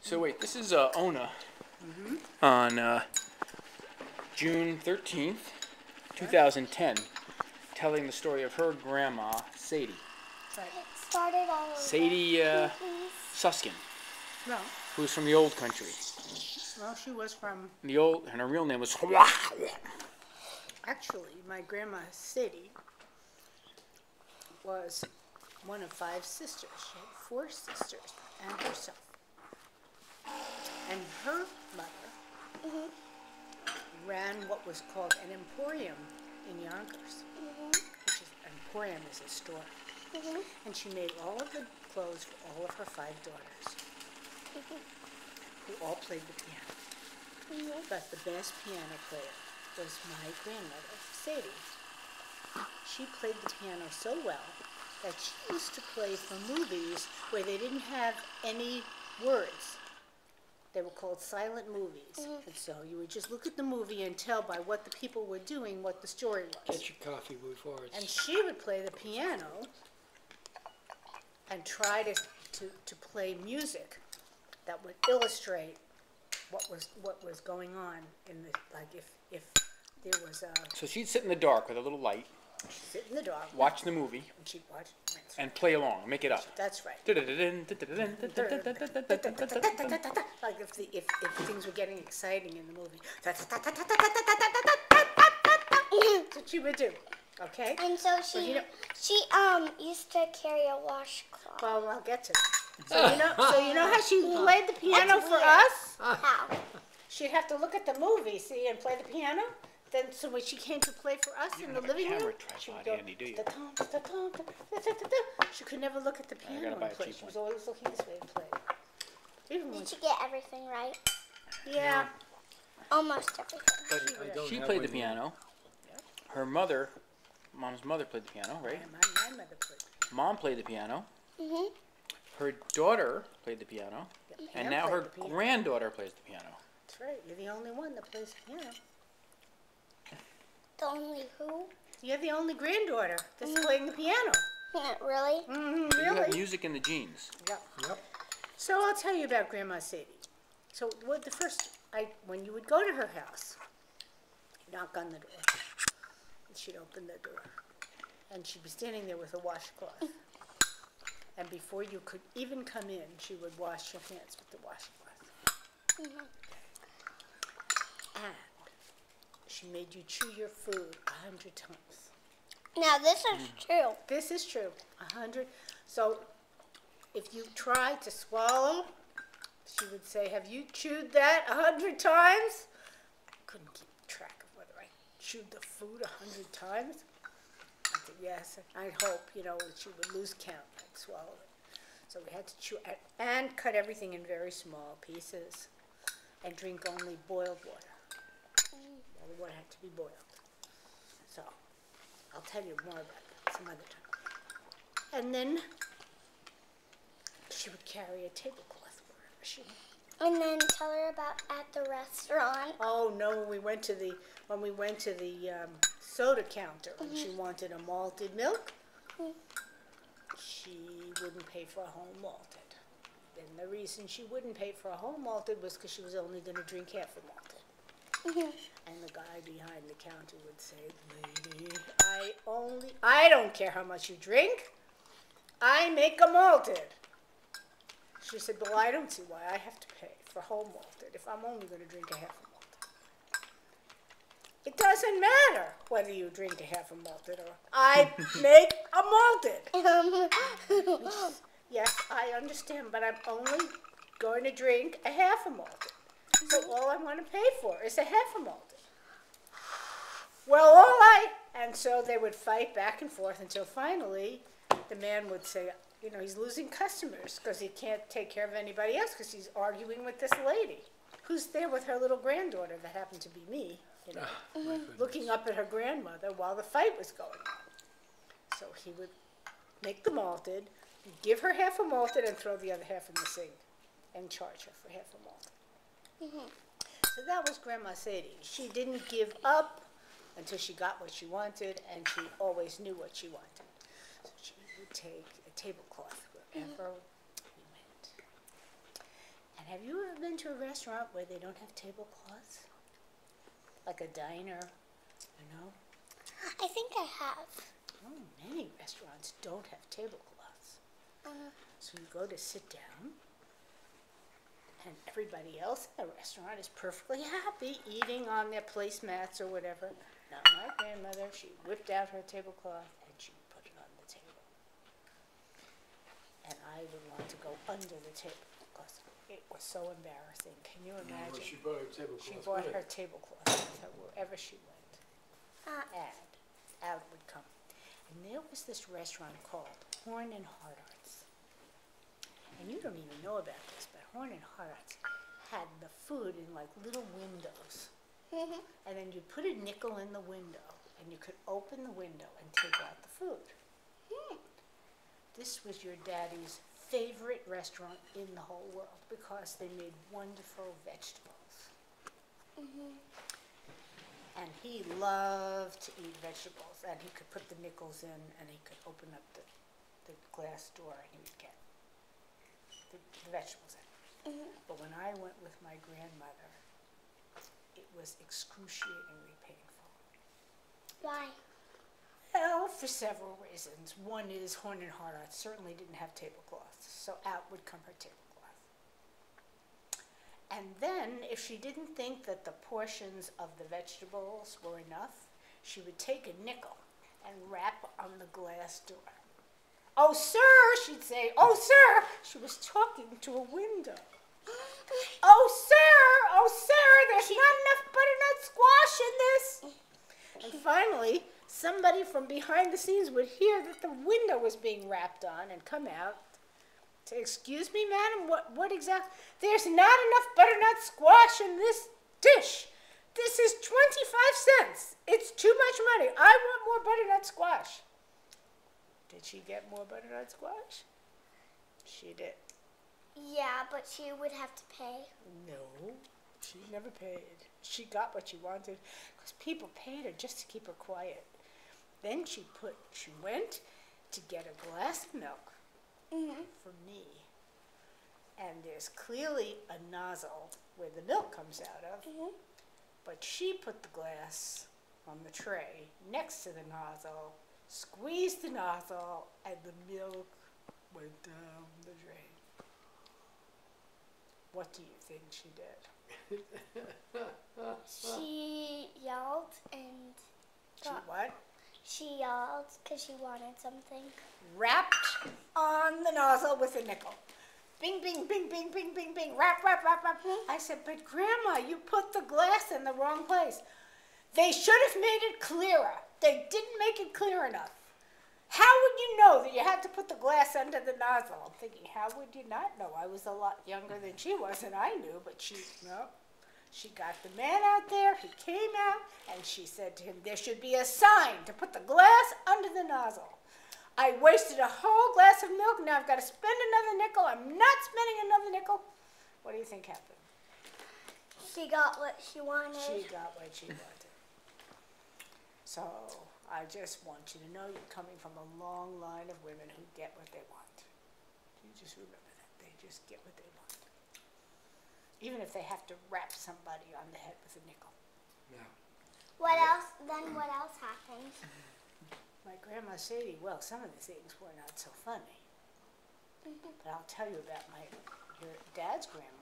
So wait, this is Ona on June 13th, 2010, telling the story of her grandma, Sadie. Right. It started all over. Sadie Suskin, No. who's from the old country. Well, she was from... The old, and her real name was... Actually, my grandma, Sadie, was one of 5 sisters. She had 4 sisters and herself. And her mother ran what was called an emporium in Yonkers, which is, emporium is a store. And she made all of the clothes for all of her 5 daughters, who all played the piano. But the best piano player was my grandmother, Sadie. She played the piano so well that she used to play for movies where they didn't have any words. They were called silent movies. And so you would just look at the movie and tell by what the people were doing what the story was. Get your coffee before it's... And she would play the piano and try to play music that would illustrate what was going on in the, like if there was a... So she'd sit in the dark with a little light, Sit in the dark. watch the movie, And she'd watch. and play along, make it up. That's right. Like if things were getting exciting in the movie. That's what she would do. Okay? And so Well, you know- she used to carry a washcloth. Well, I'll get to that. So you know how she played the piano That's for weird. us? How? She'd have to look at the movie, see, and play the piano. Then, so when she came to play for us in the don't have a living room, camera she would tripod go, handy, do you? da-dum, da-dum, da-da-da-da. She could never look at the piano gotta buy and a play. cheap She was one. always looking this way and play. Even when Did she get everything right? yeah. Almost everything. But I don't She have played the one yet. piano. Her mother, Mom's mother played the piano, right? And my mother played. Mom played the piano. Mhm. Her daughter played the piano. And now her played the piano. granddaughter plays the piano. That's right. You're the only one that plays the piano. The only who? You're the only granddaughter that's playing the piano. Really? You have Really? music in the genes. Yeah. Yep. So I'll tell you about Grandma Sadie. So what the first, when you would go to her house, knock on the door, and she'd open the door, and she'd be standing there with a washcloth. And before you could even come in, she would wash your hands with the washcloth. And she made you chew your food 100 times. Now this is true. This is true, 100. So if you try to swallow, she would say, "Have you chewed that 100 times?" I couldn't keep track of whether I chewed the food 100 times. I said, yes. I'd hope, that she would lose count and swallow it. So we had to chew it and cut everything in very small pieces and drink only boiled water. All the water had to be boiled. So I'll tell you more about that some other time. And then she would carry a tablecloth wherever she went. And then tell her about at the restaurant. Oh no! When we went to the soda counter and she wanted a malted milk, she wouldn't pay for a home malted. And the reason she wouldn't pay for a home malted was because she was only going to drink half a malted. And the guy behind the counter would say, "Lady, I don't care how much you drink. I make a malted." She said, "Well, I don't see why I have to pay for home malted if I'm only going to drink a half a malted. It doesn't matter whether you drink a half a malted or I make a malted." Yes, I understand, but I'm only going to drink a half a malted. So all I want to pay for is a half a malted. Well, and so they would fight back and forth until finally the man would say, he's losing customers because he can't take care of anybody else because he's arguing with this lady who's there with her little granddaughter that happened to be me, looking up at her grandmother while the fight was going on. So he would make the malted, give her half a malted, and throw the other half in the sink and charge her for half a malted. So that was Grandma Sadie. She didn't give up until she got what she wanted, and she always knew what she wanted. So she would take a tablecloth wherever we went. And have you ever been to a restaurant where they don't have tablecloths? Like a diner, you know? I think I have. Oh, many restaurants don't have tablecloths. So you go to sit down, and everybody else in the restaurant is perfectly happy eating on their placemats or whatever. Not my grandmother. She whipped out her tablecloth and she put it on the table. And I would want to go under the table because it was so embarrassing. Can you imagine? She brought her tablecloth. She brought her tablecloth with her wherever she went. And out would come. And there was this restaurant called Horn and Heart Arts. And you don't even know about this, but Horn and Heart Arts had the food in like little windows. And then you put a nickel in the window, and you could open the window and take out the food. This was your daddy's favorite restaurant in the whole world because they made wonderful vegetables. And he loved to eat vegetables, and he could put the nickels in, and he could open up the glass door, and he would get the vegetables in. But when I went with my grandmother, it was excruciatingly painful. Why? Well, for several reasons. One is Horn and Heart Arts certainly didn't have tablecloths, so out would come her tablecloth. And then, if she didn't think that the portions of the vegetables were enough, she would take a nickel and rap on the glass door. "Oh, sir," she'd say, "oh, sir." She was talking to a window. Oh, sir, there's not enough butternut squash in this." And finally, somebody from behind the scenes would hear that the window was being rapped on and come out. Say, "Excuse me, madam, what exactly? There's not enough butternut squash in this dish. This is 25 cents. It's too much money. I want more butternut squash." Did she get more butternut squash? She did. Yeah, but she would have to pay. No, she never paid. She got what she wanted because people paid her just to keep her quiet. Then she went to get a glass of milk for me. And there's clearly a nozzle where the milk comes out of. But she put the glass on the tray next to the nozzle, squeezed the nozzle, and the milk went down the drain. What do you think she did? She yelled and She what? she yelled because she wanted something. Rapped on the nozzle with a nickel. Bing, bing, bing, bing, bing, bing, bing. Rap, rap, rap, rap. I said, "But Grandma, you put the glass in the wrong place." "They should have made it clearer. They didn't make it clear enough. How would you know that you had to put the glass under the nozzle?" I'm thinking, how would you not know? I was a lot younger than she was, and I knew, but she got the man out there, he came out, and she said to him, "There should be a sign to put the glass under the nozzle. I wasted a whole glass of milk, now I've got to spend another nickel. I'm not spending another nickel." What do you think happened? She got what she wanted. She got what she wanted. So I just want you to know you're coming from a long line of women who get what they want. You just remember that. They just get what they want. Even if they have to rap somebody on the head with a nickel. Yeah. What else? Then what else happened? My grandma Sadie, well, some of the things were not so funny. But I'll tell you about your dad's grandma.